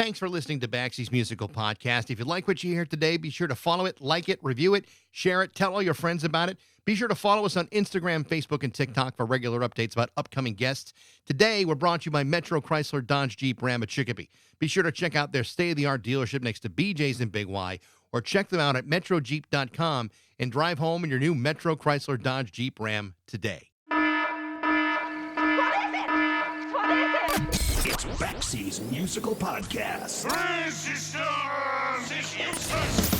Thanks for listening to Baxie's Musical Podcast. If you like what you hear today, be sure to follow it, like it, review it, share it, tell all your friends about it. Be sure to follow us on Instagram, Facebook, and TikTok for regular updates about upcoming guests. Today, we're brought to you by Metro Chrysler Dodge Jeep Ram at Chicopee. Be sure to check out their state-of-the-art dealership next to BJ's in Big Y, or check them out at metrojeep.com and drive home in your new Metro Chrysler Dodge Jeep Ram today. It's Baxie's Musical Podcast. Resistance is useless.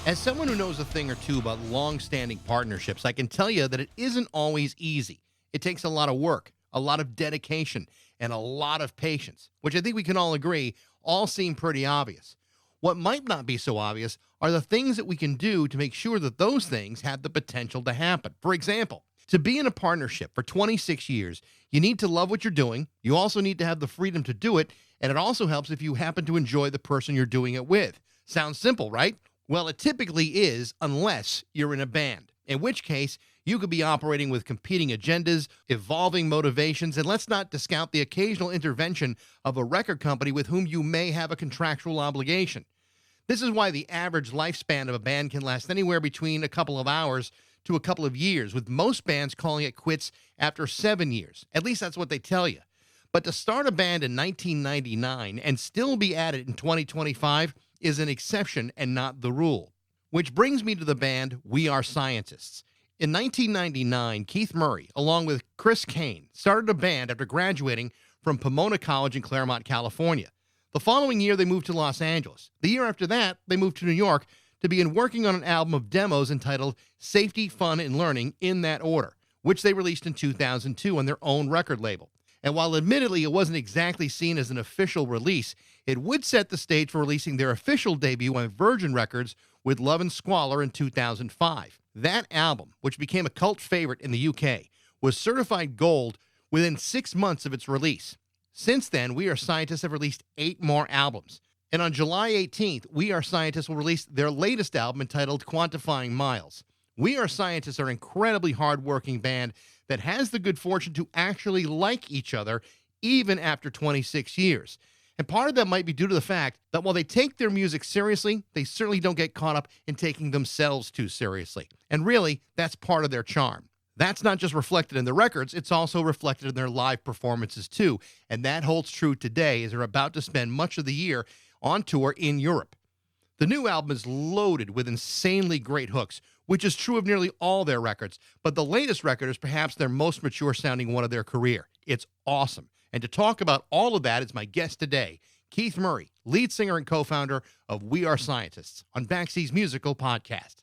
As someone who knows a thing or two about long-standing partnerships, I can tell you that it isn't always easy. It takes a lot of work, a lot of dedication, and a lot of patience, which I think we can all agree all seem pretty obvious. What might not be so obvious are the things that we can do to make sure that those things have the potential to happen. For example, to be in a partnership for 26 years, you need to love what you're doing. You also need to have the freedom to do it, and it also helps if you happen to enjoy the person you're doing it with. Sounds simple, right? Well, it typically is, unless you're in a band, in which case you could be operating with competing agendas, evolving motivations, and let's not discount the occasional intervention of a record company with whom you may have a contractual obligation. This is why the average lifespan of a band can last anywhere between a couple of hours to a couple of years, with most bands calling it quits after 7 years. At least that's what they tell you. But to start a band in 1999 and still be at it in 2025 is an exception and not the rule. Which brings me to the band We Are Scientists. In 1999, Keith Murray, along with Chris Cain, started a band after graduating from Pomona College in Claremont, California. The following year, they moved to Los Angeles. The year after that, they moved to New York to begin working on an album of demos entitled Safety, Fun, and Learning in that order, which they released in 2002 on their own record label. And while admittedly it wasn't exactly seen as an official release, it would set the stage for releasing their official debut on Virgin Records with Love and Squalor in 2005. That album, which became a cult favorite in the UK, was certified gold within 6 months of its release. Since then, We Are Scientists have released 8 more albums. And on July 18th, We Are Scientists will release their latest album entitled Quantifying Miles. We Are Scientists are an incredibly hardworking band that has the good fortune to actually like each other even after 26 years. And part of that might be due to the fact that while they take their music seriously, they certainly don't get caught up in taking themselves too seriously. And really, that's part of their charm. That's not just reflected in the records, it's also reflected in their live performances too. And that holds true today as they're about to spend much of the year on tour in Europe. The new album is loaded with insanely great hooks, which is true of nearly all their records. But the latest record is perhaps their most mature-sounding one of their career. It's awesome. And to talk about all of that is my guest today, Keith Murray, lead singer and co-founder of We Are Scientists, on Baxie's Musical Podcast.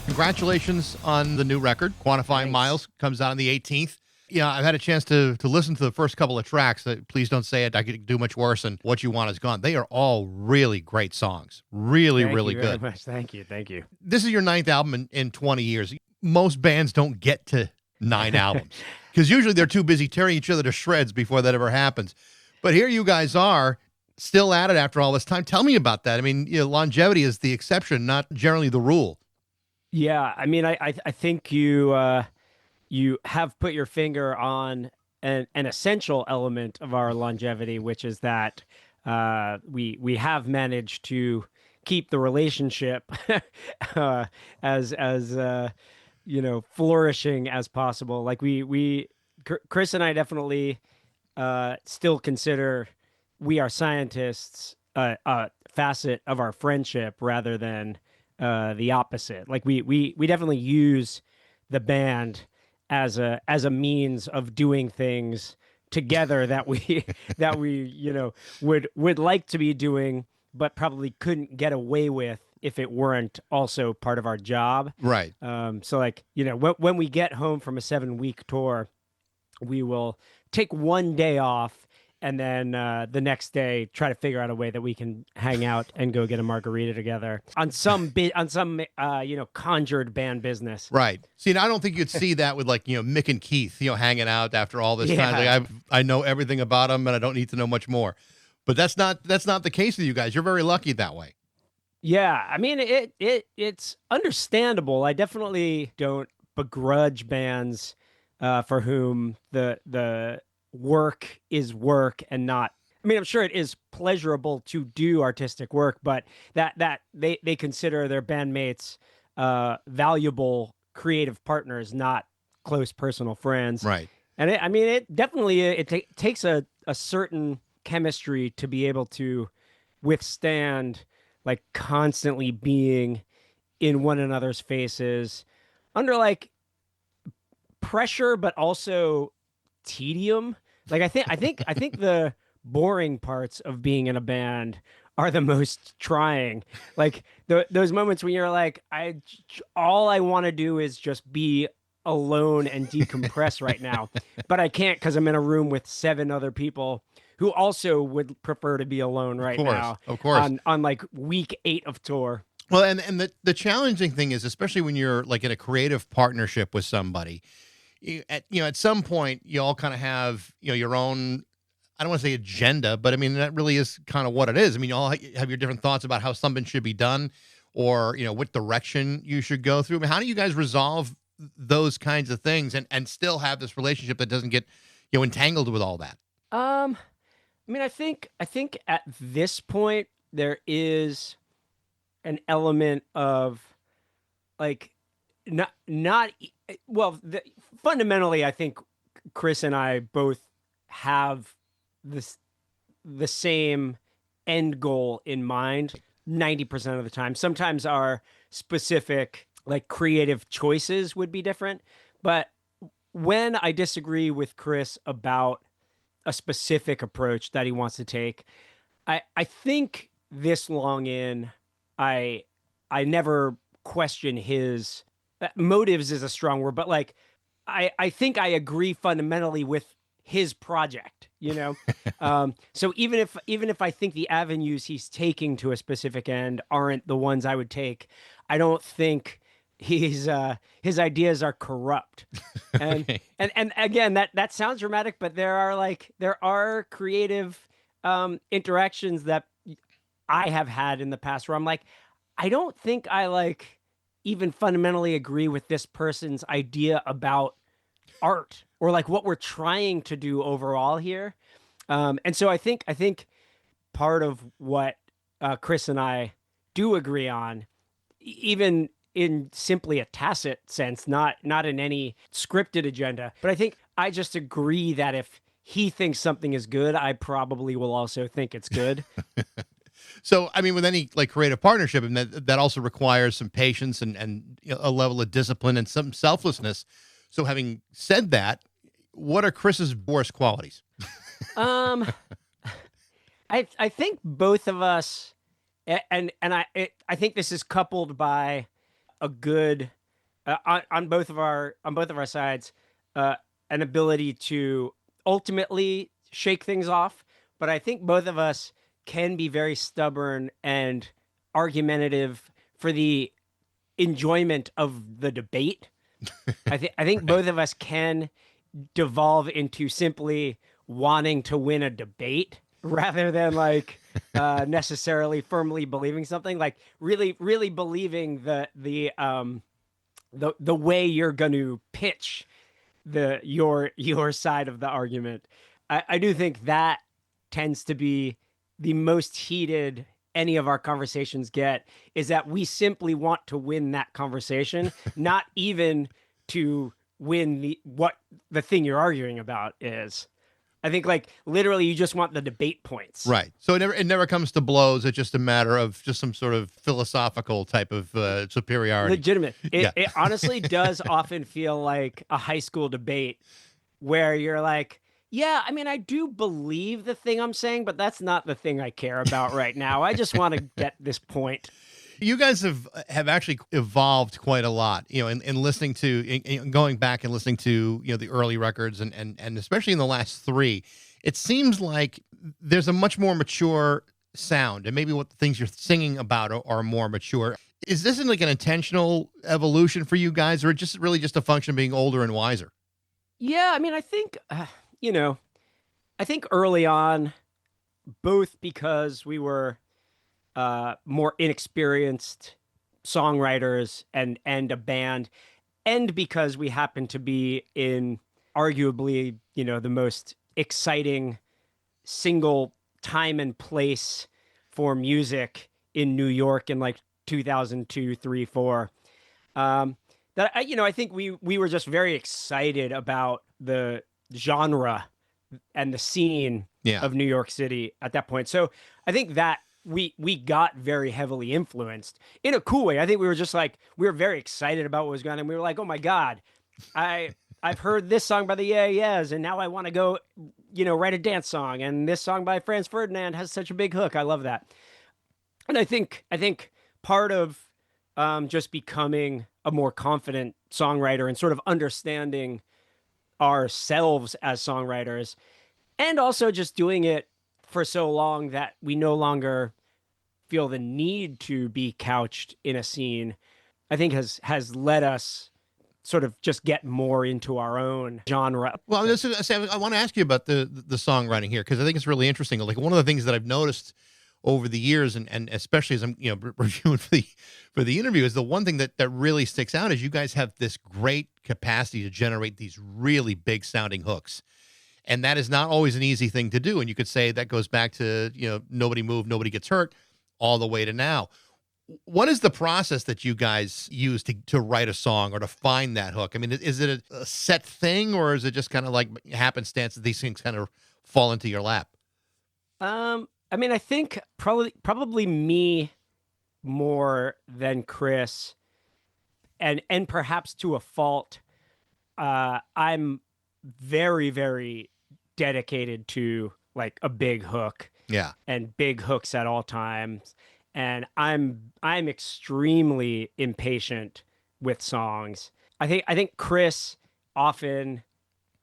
Congratulations on the new record. Quantifying Thanks. Miles comes out on the 18th. Yeah, I've had a chance to listen to the first couple of tracks. Please don't say it. I could do much worse, and What You Want Is Gone. They are all really great songs. Really good. Thank you very much. Thank you. This is your 9th album in 20 years. Most bands don't get to 9 albums because usually they're too busy tearing each other to shreds before that ever happens. But here you guys are, still at it after all this time. Tell me about that. I mean, longevity is the exception, not generally the rule. Yeah, I mean, I think you have put your finger on an essential element of our longevity, which is that we have managed to keep the relationship as flourishing as possible. Like Chris and I definitely still consider We Are Scientists a facet of our friendship rather than the opposite. Like we definitely use the band as a means of doing things together that we would like to be doing, but probably couldn't get away with if it weren't also part of our job. Right. So when we get home from a 7-week tour, we will take one day off and then the next day try to figure out a way that we can hang out and go get a margarita together on some conjured band business. Right. See, and I don't think you'd see that with like, Mick and Keith, hanging out after all this time. Yeah. Like I know everything about them and I don't need to know much more. But that's not the case with you guys. You're very lucky that way. Yeah, I mean it's understandable. I definitely don't begrudge bands for whom the work is work and not. I mean, I'm sure it is pleasurable to do artistic work, but that they consider their bandmates valuable creative partners, not close personal friends. Right. And it definitely takes a certain chemistry to be able to withstand like constantly being in one another's faces under like pressure, but also tedium. Like I think the boring parts of being in a band are the most trying. Like those moments when you're like, all I want to do is just be alone and decompress right now, but I can't because I'm in a room with 7 other people who also would prefer to be alone right now. Of course. On like week 8 of tour. Well, and the challenging thing is, especially when you're like in a creative partnership with somebody, at some point you all kind of have, your own, I don't want to say agenda, but I mean, that really is kind of what it is. I mean, you all have your different thoughts about how something should be done or, what direction you should go through. I mean, how do you guys resolve those kinds of things and still have this relationship that doesn't get, entangled with all that? I mean, I think at this point there is an element of like fundamentally, I think Chris and I both have the same end goal in mind 90% of the time. Sometimes our specific like creative choices would be different, but when I disagree with Chris about a specific approach that he wants to take, I think this long in, I never question his motives is a strong word, but like I think I agree fundamentally with his project, so even if I think the avenues he's taking to a specific end aren't the ones I would take, I don't think his ideas are corrupt. And Okay. and again, that sounds dramatic, but there are creative interactions that I have had in the past where I'm like, I don't think I like even fundamentally agree with this person's idea about art or like what we're trying to do overall here. And so I think part of what Chris and I do agree on, even in simply a tacit sense, not in any scripted agenda, but I think I just agree that if he thinks something is good, I probably will also think it's good. So, I mean, with any like creative partnership, and that also requires some patience and a level of discipline and some selflessness. So, having said that, what are Chris's worst qualities? I think both of us, and I think this is coupled by a good on both of our sides, an ability to ultimately shake things off. But I think both of us can be very stubborn and argumentative for the enjoyment of the debate. I think both of us can devolve into simply wanting to win a debate rather than like necessarily firmly believing something, like really believing the way you're going to pitch your side of the argument. I do think that tends to be the most heated any of our conversations get, is that we simply want to win that conversation, not even to win what the thing you're arguing about is. I think like literally you just want the debate points. Right. So it never comes to blows. It's just a matter of just some sort of philosophical type of superiority. Legitimate. Yeah. It honestly does often feel like a high school debate where you're like, yeah, I mean, I do believe the thing I'm saying, but that's not the thing I care about right now. I just want to get this point. You guys have actually evolved quite a lot, in listening to, in going back and listening to, the early records and especially in the last 3, it seems like there's a much more mature sound, and maybe what the things you're singing about are more mature. Is this like an intentional evolution for you guys, or just really just a function of being older and wiser? Yeah, I mean, I think you know, I think early on, both because we were more inexperienced songwriters and a band, and because we happened to be in arguably, the most exciting single time and place for music in New York in like 2002, 3, 4. That I think we were just very excited about the genre and the scene Yeah. of New York City at that point. So I think that we got very heavily influenced in a cool way. I think we were just like, we were very excited about what was going on. And we were like, oh my God, I've heard this song by the Yeah Yeahs, and now I want to go, write a dance song. And this song by Franz Ferdinand has such a big hook. I love that. And I think part of just becoming a more confident songwriter and sort of understanding ourselves as songwriters, and also just doing it for so long that we no longer feel the need to be couched in a scene, I think has led us sort of just get more into our own genre. Well, I want to ask you about the songwriting here, because I think it's really interesting. Like, one of the things that I've noticed over the years, and especially as I'm reviewing for the interview, is the one thing that really sticks out is you guys have this great capacity to generate these really big sounding hooks. And that is not always an easy thing to do. And you could say that goes back to, Nobody Moved, Nobody Gets Hurt, all the way to now. What is the process that you guys use to write a song or to find that hook? I mean, is it a set thing, or is it just kind of like happenstance that these things kind of fall into your lap? I mean, I think probably me more than Chris, and perhaps to a fault. I'm very, very dedicated to like a big hook. Yeah. And big hooks at all times. And I'm extremely impatient with songs. I think Chris often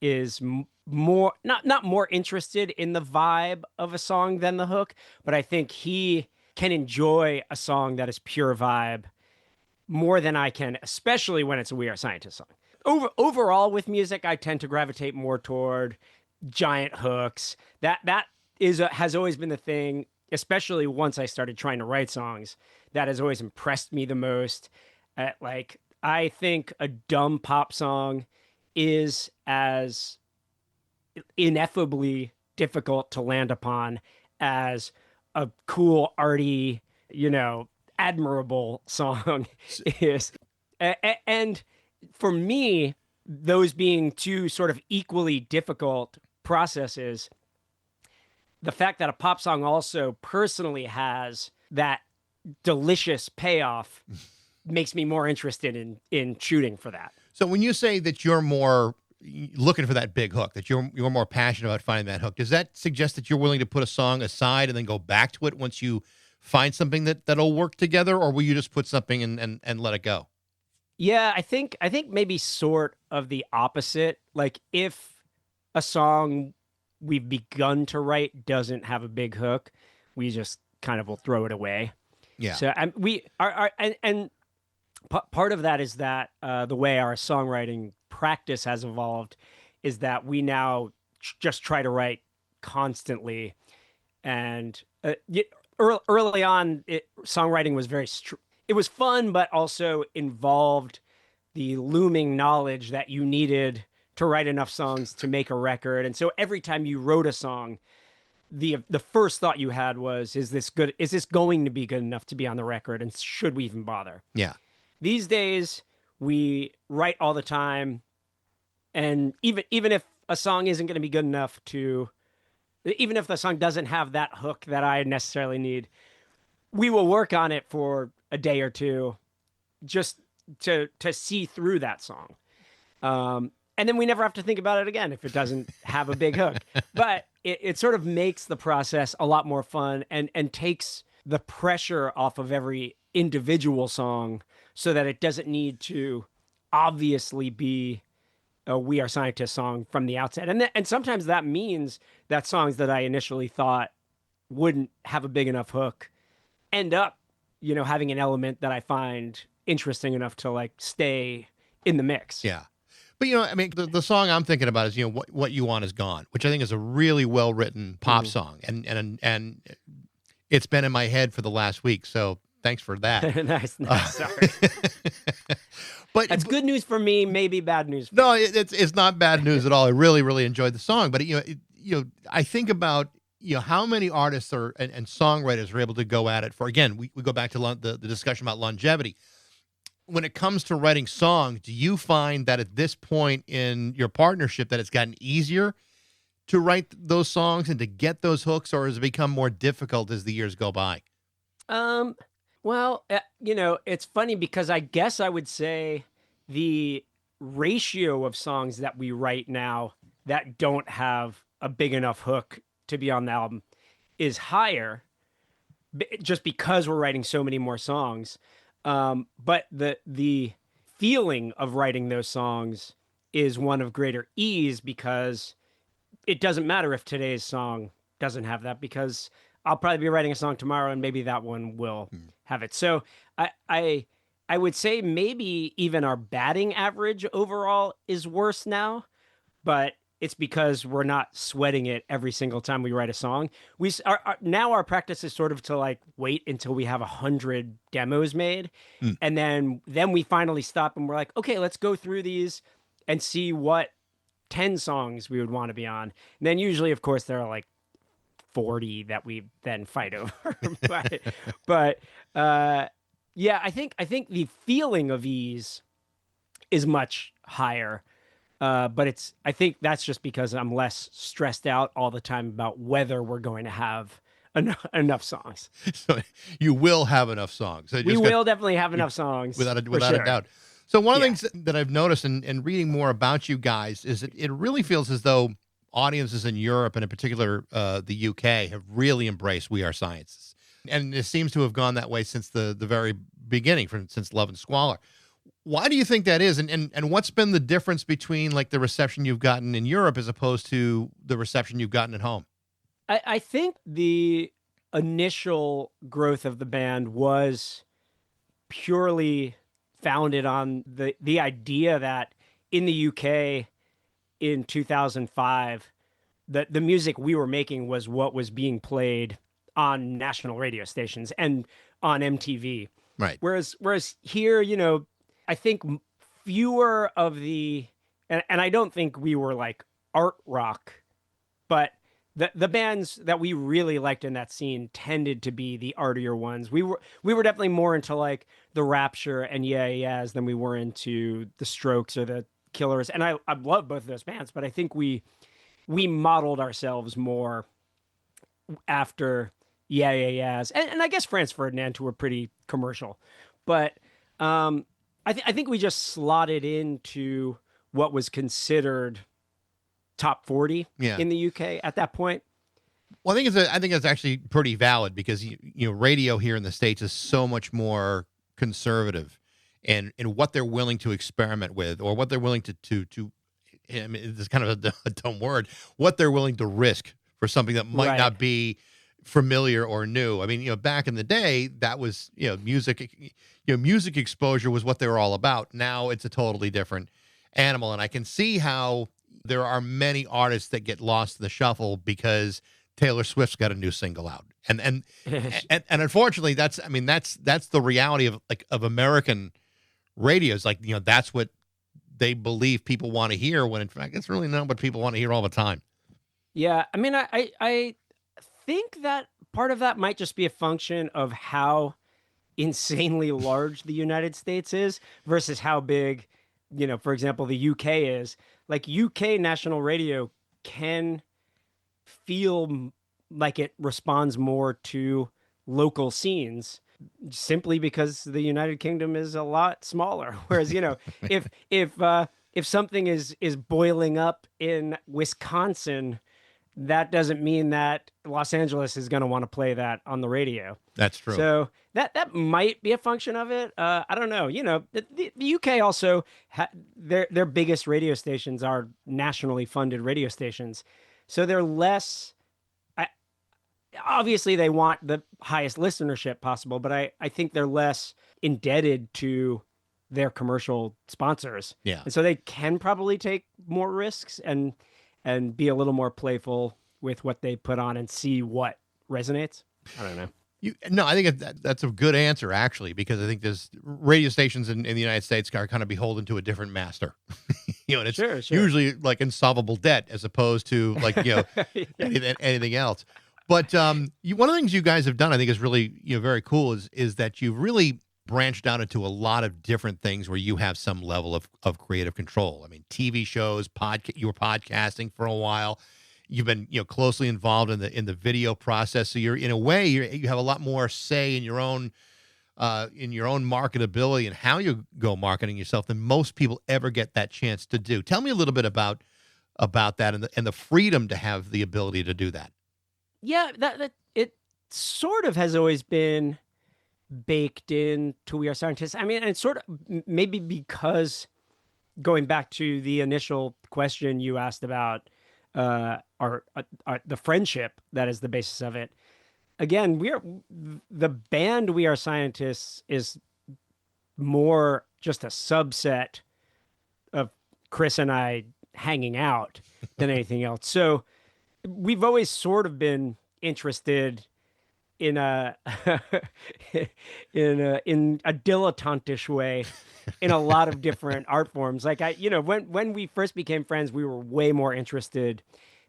is more not more interested in the vibe of a song than the hook, but I think he can enjoy a song that is pure vibe more than I can, especially when it's a We Are Scientists song. Overall with music, I tend to gravitate more toward giant hooks. That has always been the thing, especially once I started trying to write songs. That has always impressed me the most. Like, I think a dumb pop song is as ineffably difficult to land upon as a cool, arty, admirable song is. And for me, those being two sort of equally difficult processes, the fact that a pop song also personally has that delicious payoff makes me more interested in shooting for that. So when you say that you're more looking for that big hook, that you're more passionate about finding that hook, does that suggest that you're willing to put a song aside and then go back to it once you find something that'll work together, or will you just put something and let it go? Yeah, I think maybe sort of the opposite. Like, if a song we've begun to write doesn't have a big hook, we just kind of will throw it away. Yeah. So part of that is that the way our songwriting practice has evolved is that we now just try to write constantly. And early on, songwriting was it was fun, but also involved the looming knowledge that you needed to write enough songs to make a record. And so every time you wrote a song, the first thought you had was, is this good? Is this going to be good enough to be on the record? And should we even bother? Yeah. These days, we write all the time. And even if a song isn't going to be good enough even if the song doesn't have that hook that I necessarily need, we will work on it for a day or two just to see through that song. And then we never have to think about it again if it doesn't have a big hook. But it sort of makes the process a lot more fun and takes the pressure off of every individual song so that it doesn't need to obviously be a We Are Scientists song from the outset. And sometimes that means that songs that I initially thought wouldn't have a big enough hook end up, having an element that I find interesting enough to like stay in the mix. Yeah. But, I mean, the song I'm thinking about is, What You Want Is Gone, which I think is a really well-written pop song. And it's been in my head for the last week. So thanks for that. Nice. Sorry. But that's good news for me, maybe bad news. No, it's not bad news at all. I really, really enjoyed the song. But, I think about, how many artists and songwriters are able to go at it for, again, we go back to the discussion about longevity. When it comes to writing songs, do you find that at this point in your partnership that it's gotten easier to write those songs and to get those hooks, or has it become more difficult as the years go by? Well, it's funny because I guess I would say the ratio of songs that we write now that don't have a big enough hook to be on the album is higher just because we're writing so many more songs. But the feeling of writing those songs is one of greater ease because it doesn't matter if today's song doesn't have that, because I'll probably be writing a song tomorrow and maybe that one will have it. So I would say maybe even our batting average overall is worse now, but it's because we're not sweating it every single time we write a song. Now our practice is sort of to like wait until we have 100 demos made. And then we finally stop and we're like, okay, let's go through these and see what 10 songs we would want to be on. And then usually, of course, there are like 40 that we then fight over. but yeah, I think the feeling of ease is much higher. But I think that's just because I'm less stressed out all the time about whether we're going to have enough songs. So you will have enough songs. We will definitely have enough songs. Without a doubt. So one of the things that I've noticed in reading more about you guys is that it really feels as though audiences in Europe, and in particular the UK, have really embraced We Are Scientists. And it seems to have gone that way since the very beginning, since Love and Squalor. Why do you think that is? And what's been the difference between like the reception you've gotten in Europe as opposed to the reception you've gotten at home? I think the initial growth of the band was purely founded on the idea that in the UK in 2005, the music we were making was what was being played on national radio stations and on MTV. Right. Whereas here, I think fewer of and I don't think we were like art rock, but the bands that we really liked in that scene tended to be the artier ones. We were definitely more into like the Rapture and Yeah Yeahs than we were into the Strokes or the Killers. And I love both of those bands, but I think we modeled ourselves more after Yeah Yeahs and I guess Franz Ferdinand, who were pretty commercial, but I think we just slotted into what was considered top 40 in the UK at that point. Well, I think it's actually pretty valid because radio here in the States is so much more conservative in what they're willing to experiment with, or what they're willing to I mean, it's kind of a dumb word, what they're willing to risk for something that might not be familiar or new. I mean, back in the day, that was, music exposure was what they were all about. Now it's a totally different animal. And I can see how there are many artists that get lost in the shuffle because Taylor Swift's got a new single out. And unfortunately that's the reality of American radios. Like, that's what they believe people want to hear, when in fact it's really not what people want to hear all the time. Yeah. I mean, I think that part of that might just be a function of how insanely large the United States is versus how big, for example, the UK is. Like, UK national radio can feel like it responds more to local scenes simply because the United Kingdom is a lot smaller. Whereas, if something is boiling up in Wisconsin, that doesn't mean that Los Angeles is going to want to play that on the radio. That's true. So that might be a function of it. I don't know. The UK also their biggest radio stations are nationally funded radio stations, so they're less. Obviously, they want the highest listenership possible, but I think they're less indebted to their commercial sponsors. Yeah, and so they can probably take more risks and be a little more playful with what they put on and see what resonates. I don't know. I think that's a good answer, actually, because I think there's radio stations in the United States are kind of beholden to a different master. And it's Sure. usually like insolvable debt as opposed to like, Yeah. anything else. But one of the things you guys have done, I think, is really very cool is that you've really branched out into a lot of different things where you have some level of creative control. I mean, TV shows, you were podcasting for a while. You've been closely involved in the video process. So you're in a way you have a lot more say in your own marketability and how you go marketing yourself than most people ever get that chance to do. Tell me a little bit about that and the freedom to have the ability to do that. Yeah, that it sort of has always been baked into We Are Scientists. I mean, and it's sort of maybe because going back to the initial question you asked about the friendship that is the basis of it. Again, the band We Are Scientists is more just a subset of Chris and I hanging out than anything else. So we've always sort of been interested in a in a dilettantish way in a lot of different art forms. Like when we first became friends, we were way more interested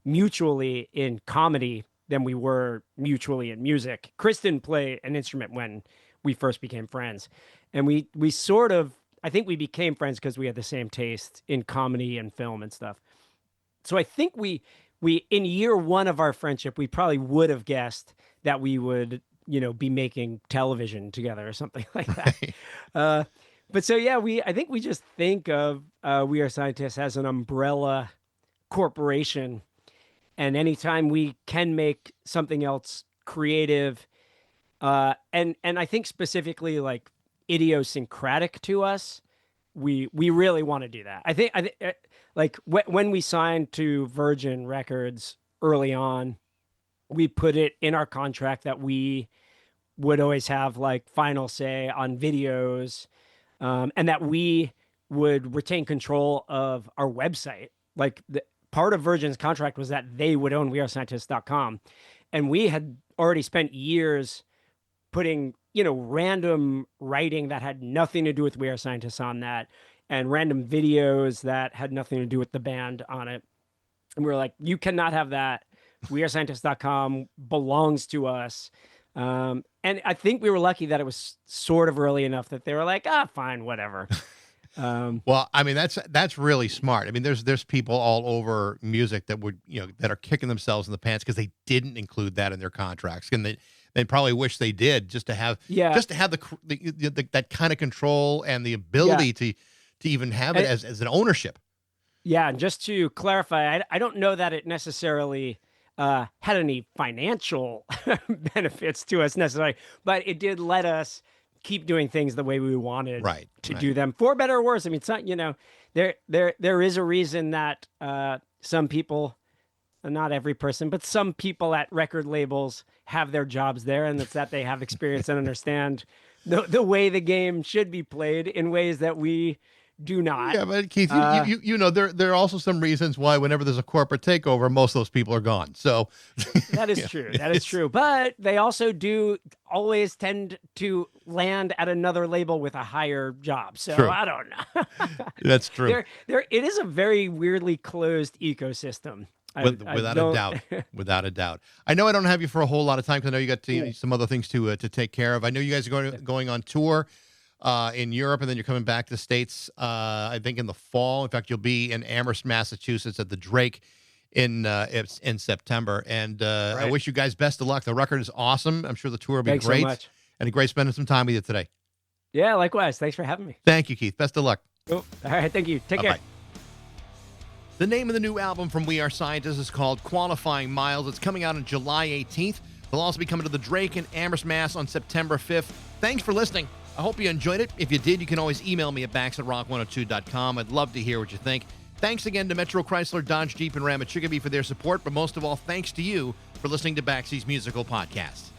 mutually in comedy than we were mutually in music. Chris didn't play an instrument when we first became friends. And we sort of, I think we became friends because we had the same taste in comedy and film and stuff. So I think we in year one of our friendship, we probably would have guessed that we would, be making television together or something like that. But so, yeah, I think we just think of We Are Scientists as an umbrella corporation. And anytime we can make something else creative, and I think specifically like idiosyncratic to us, we really want to do that. I think like when we signed to Virgin Records early on, we put it in our contract that we would always have like final say on videos, and that we would retain control of our website. Like part of Virgin's contract was that they would own wearescientists.com. And we had already spent years putting, random writing that had nothing to do with We Are Scientists on that, and random videos that had nothing to do with the band on it. And we were like, you cannot have that. wearescientists.com belongs to us. And I think we were lucky that it was sort of early enough that they were like, fine, whatever. Well, I mean, that's really smart. I mean, there's people all over music that would, that are kicking themselves in the pants because they didn't include that in their contracts. And they probably wish they did just to have the that kind of control and the ability to even have it as an ownership. Yeah. And just to clarify, I don't know that it necessarily had any financial benefits to us necessarily, but it did let us keep doing things the way we wanted to do them, for better or worse. I mean, it's not, there is a reason that some people, not every person, but some people at record labels have their jobs there, and it's that they have experience and understand the way the game should be played in ways that we do not. Yeah, but Keith, there are also some reasons why whenever there's a corporate takeover, most of those people are gone. So that is true. That is true. But they also do always tend to land at another label with a higher job. So true. I don't know. That's true. It is a very weirdly closed ecosystem. Without a doubt. Without a doubt. I know I don't have you for a whole lot of time because I know you got some other things to take care of. I know you guys are going on tour in Europe, and then you're coming back to the States, I think in the fall. In fact, you'll be in Amherst, Massachusetts at the Drake in September. And I wish you guys best of luck. The record is awesome. I'm sure the tour will be great. So much. And great spending some time with you today. Yeah, likewise. Thanks for having me. Thank you, Keith. Best of luck. Cool. All right. Thank you. Take care. The name of the new album from We Are Scientists is called Quantifying Miles. It's coming out on July 18th. They'll also be coming to the Drake in Amherst, Mass. on September 5th. Thanks for listening. I hope you enjoyed it. If you did, you can always email me at bax@rock102.com. I'd love to hear what you think. Thanks again to Metro Chrysler, Dodge, Jeep, and Ram at Chicopee for their support, but most of all, thanks to you for listening to Baxie's Musical Podcast.